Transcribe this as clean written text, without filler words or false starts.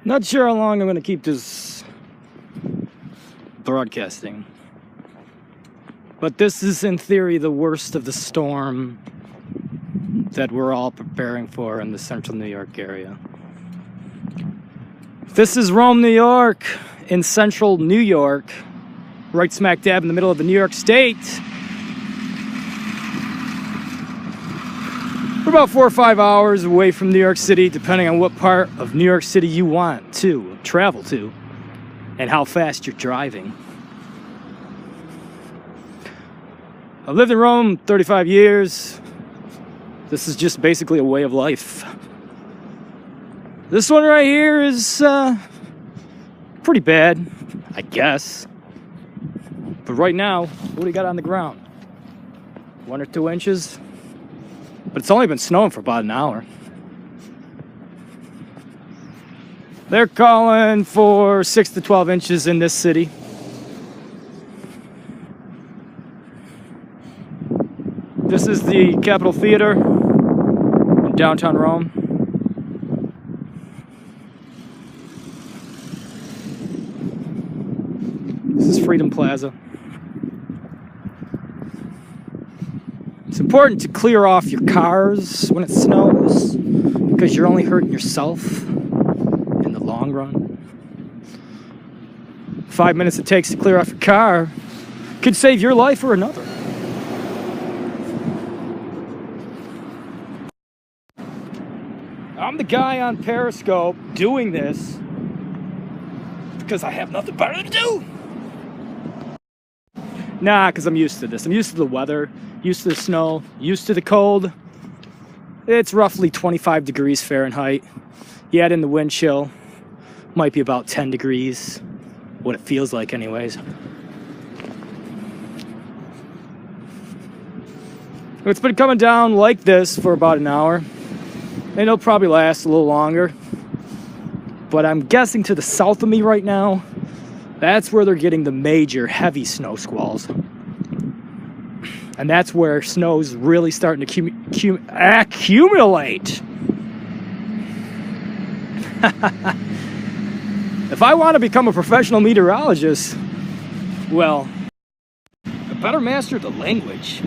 Not sure how long I'm going to keep this broadcasting. But this is, in theory, the worst of the storm that we're all preparing for in the central New York area. This is Rome, New York, in central New York, right smack dab in the middle of the New York State. We're about 4 or 5 hours away from New York City, depending on what part of New York City you want to travel to and how fast you're driving. I've lived in Rome 35 years. This is just basically a way of life. This one right here is pretty bad, I guess. But right now, what do you got on the ground? 1 or 2 inches? But it's only been snowing for about an hour. They're calling for 6 to 12 inches in this city. This is the Capitol Theater in downtown Rome. This is Freedom Plaza. It's important to clear off your cars when it snows because you're only hurting yourself in the long run. 5 minutes it takes to clear off your car could save your life or another. I'm the guy on Periscope doing this because I have nothing better to do. Nah, because I'm used to this. I'm used to the weather, used to the snow, used to the cold. It's roughly 25 degrees Fahrenheit. You add in the wind chill, might be about 10 degrees, what it feels like anyways. It's been coming down like this for about an hour. And it'll probably last a little longer. But I'm guessing to the south of me right now, that's where they're getting the major heavy snow squalls. And that's where snow's really starting to accumulate. If I want to become a professional meteorologist, well, I better master the language.